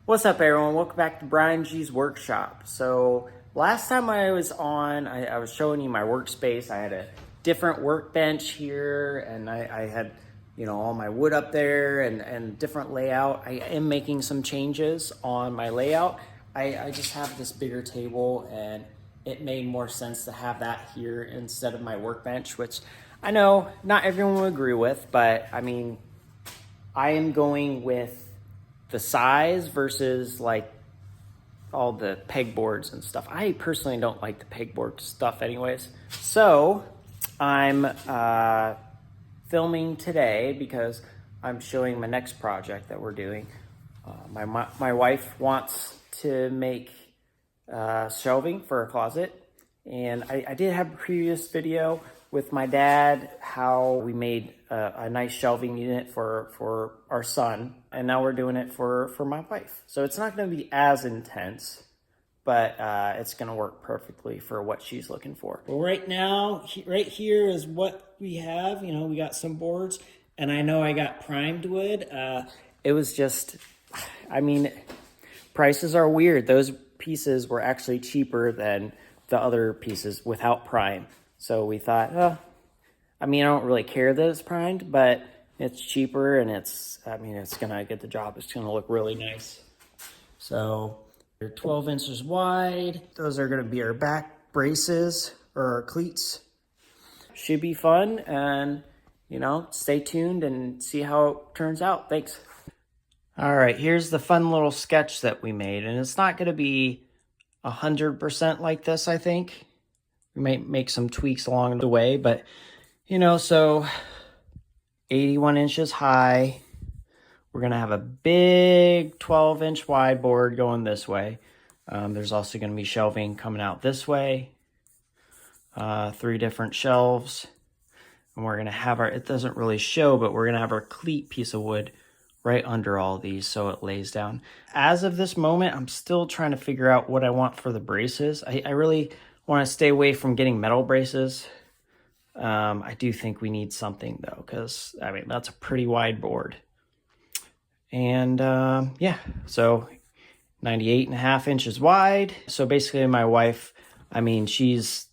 What's up, everyone? Welcome back to Brian G's Workshop. So last time I was on, I was showing you my workspace. I had a different workbench here, and I had, all my wood up there and different layout. I am making some changes on my layout. I just have this bigger table, and it made more sense to have that here instead of my workbench, which I know not everyone will agree with, but I mean, I am going with the size versus like all the pegboards and stuff. I personally don't like the pegboard stuff anyways. So I'm filming today because I'm showing my next project that we're doing. My wife wants to make shelving for a closet. And I did have a previous video with my dad, how we made a nice shelving unit for our son. And now we're doing it for my wife. So it's not gonna be as intense, but it's gonna work perfectly for what she's looking for. Well, right now, right here is what we have. We got some boards, and I know I got primed wood. It was just, prices are weird. Those pieces were actually cheaper than the other pieces without prime. So we thought, I don't really care that it's primed, but it's cheaper and it's gonna get the job. It's gonna look really nice. So they're 12 inches wide. Those are gonna be our back braces or our cleats. Should be fun, and stay tuned and see how it turns out. Thanks. All right, here's the fun little sketch that we made, and it's not gonna be 100% like this, I think. We might make some tweaks along the way, but so 81 inches high. We're gonna have a big 12-inch wide board going this way. There's also gonna be shelving coming out this way. 3 different shelves. And we're gonna have it doesn't really show, but we're gonna have our cleat piece of wood right under all these so it lays down. As of this moment, I'm still trying to figure out what I want for the braces. I really want to stay away from getting metal braces. I do think we need something though, because that's a pretty wide board. And yeah, so 98.5 inches wide. So basically my wife, she's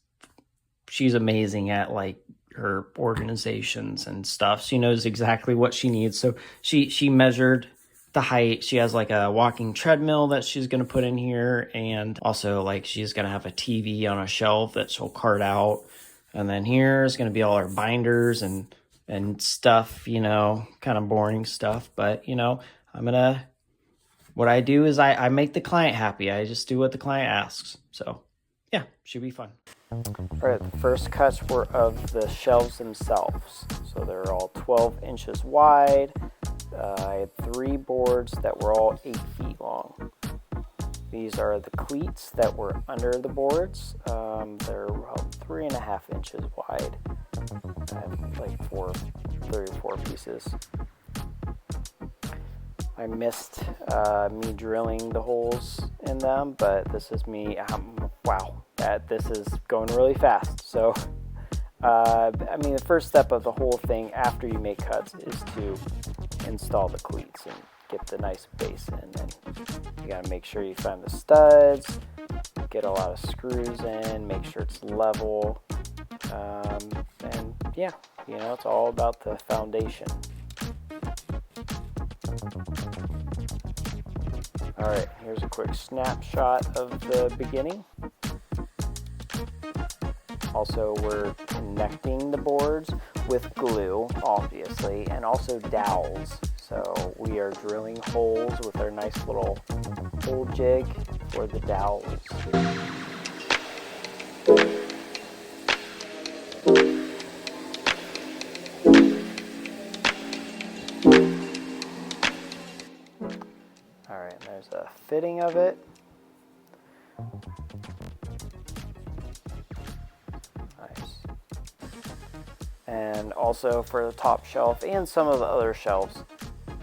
amazing at like her organizations and stuff. She knows exactly what she needs. So she measured the height. She has like a walking treadmill that she's going to put in here. And also like she's going to have a TV on a shelf that she'll cart out. And then here's going to be all our binders and stuff, kind of boring stuff. But, what I do is I make the client happy. I just do what the client asks. So yeah, should be fun. All right, the first cuts were of the shelves themselves. So they're all 12 inches wide. I had 3 boards that were all 8 feet long. These are the cleats that were under the boards. They're about 3.5 inches wide. I have like 34 pieces. I missed me drilling the holes in them, but this is me. Wow, this is going really fast. So, the first step of the whole thing after you make cuts is to install the cleats and get the nice base in. And you gotta make sure you find the studs, get a lot of screws in, make sure it's level, and yeah, it's all about the foundation. All right, here's a quick snapshot of the beginning. Also, we're connecting the boards with glue, obviously, and also dowels. So we are drilling holes with our nice little hole jig for the dowels. All right, there's a fitting of it. Nice. And also for the top shelf and some of the other shelves,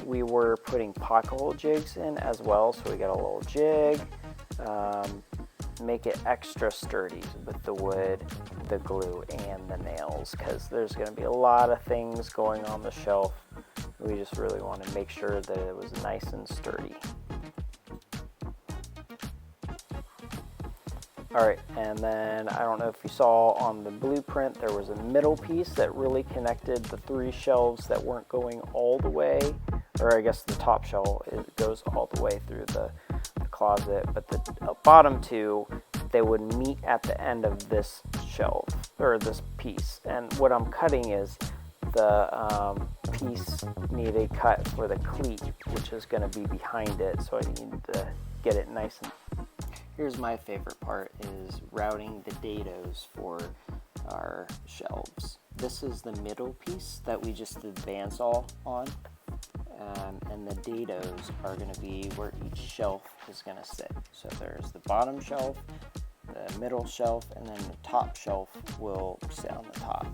we were putting pocket hole jigs in as well. So we got a little jig, make it extra sturdy with the wood, the glue, and the nails, because there's going to be a lot of things going on the shelf. We just really want to make sure that it was nice and sturdy. All right, and then I don't know if you saw on the blueprint, there was a middle piece that really connected the 3 shelves that weren't going all the way, or I guess the top shelf, it goes all the way through the closet, but the bottom 2, they would meet at the end of this shelf, or this piece. And what I'm cutting is the piece needed cut for the cleat, which is going to be behind it, so I need to get it nice and... Here's my favorite part, is routing the dados for our shelves. This is the middle piece that we just did bandsaw on, and the dados are going to be where each shelf is going to sit. So there's the bottom shelf, the middle shelf, and then the top shelf will sit on the top.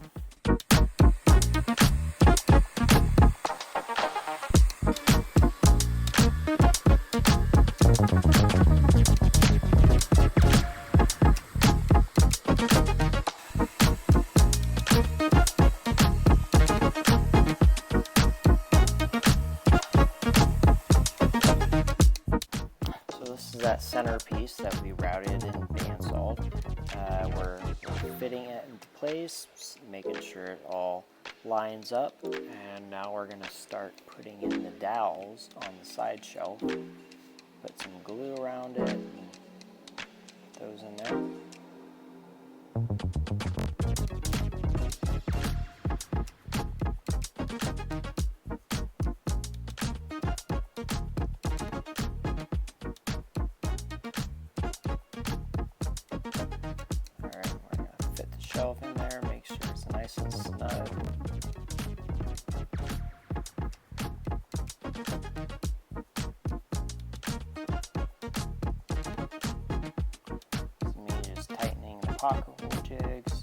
That center piece that we routed and bandsawed, we're fitting it into place, making sure it all lines up, and now we're going to start putting in the dowels on the side shelf. Put some glue around it and put those in there. Shelf in there, make sure it's nice and snug. This is me just tightening the pocket hole jigs.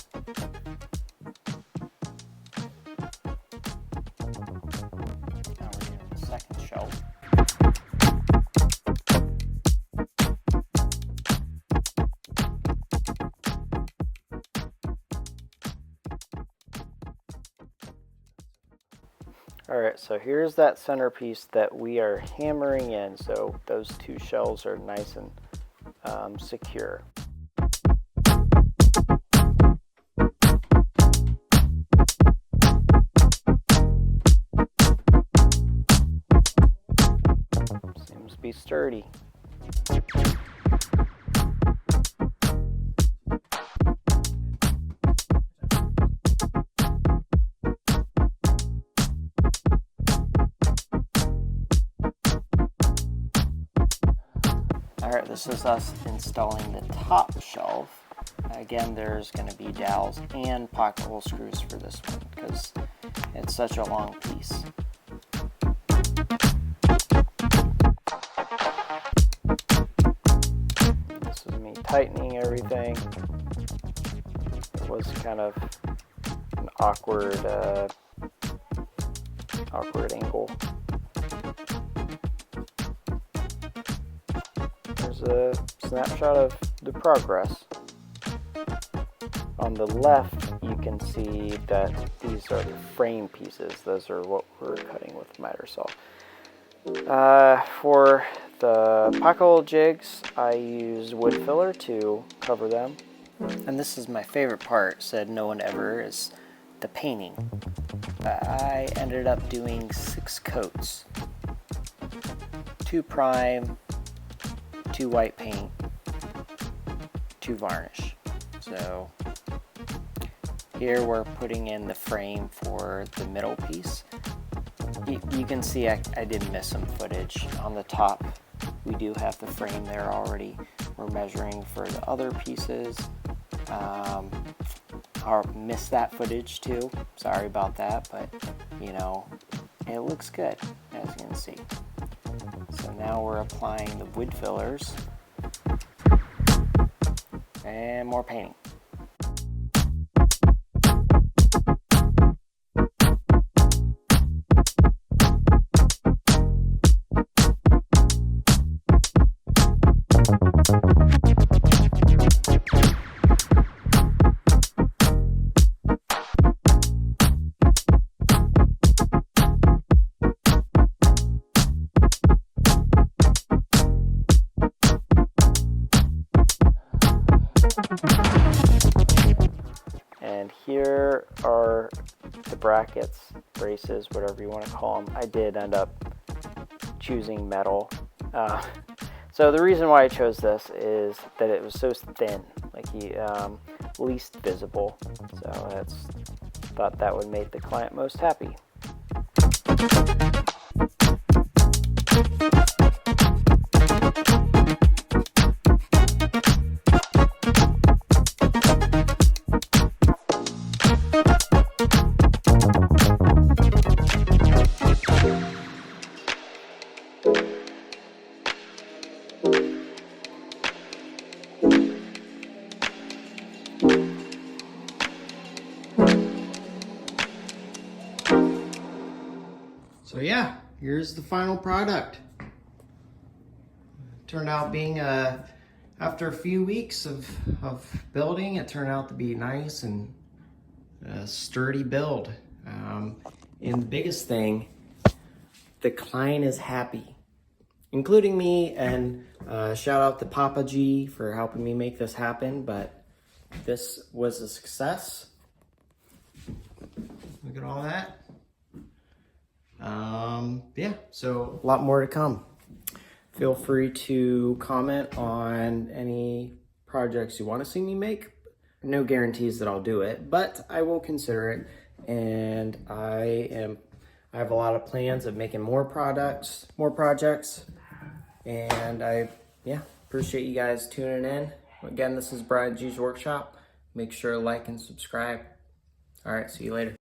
Now we're doing the second shelf. Alright, so here's that centerpiece that we are hammering in, so those 2 shelves are nice and secure. Seems to be sturdy. Alright, this is us installing the top shelf. Again, there's going to be dowels and pocket hole screws for this one because it's such a long piece. This is me tightening everything. It was kind of an awkward angle. There's a snapshot of the progress. On the left, you can see that these are the frame pieces. Those are what we're cutting with the miter saw. For the pocket hole jigs, I used wood filler to cover them. And this is my favorite part, said no one ever, is the painting. I ended up doing 6 coats. 2 prime, 2 white paint, 2 varnish. So here we're putting in the frame for the middle piece. You can see I did miss some footage. On the top, we do have the frame there already. We're measuring for the other pieces. I missed that footage too. Sorry about that, but you know, it looks good, as you can see. So now we're applying the wood fillers and more painting. And here are the brackets, braces, whatever you want to call them. I did end up choosing metal. So the reason why I chose this is that it was so thin, like least visible. So thought that would make the client most happy. So yeah, here's the final product. Turned out being after a few weeks of building, it turned out to be nice and sturdy build. And the biggest thing, the client is happy, including me, and shout out to Papa G for helping me make this happen, but this was a success. Look at all that. Yeah, so a lot more to come. Feel free to comment on any projects you want to see me make. No guarantees that I'll do it, but I will consider it. And I have a lot of plans of making more projects. And I appreciate you guys tuning in. Again, this is Brian G's Workshop. Make sure to like and subscribe. All right, see you later.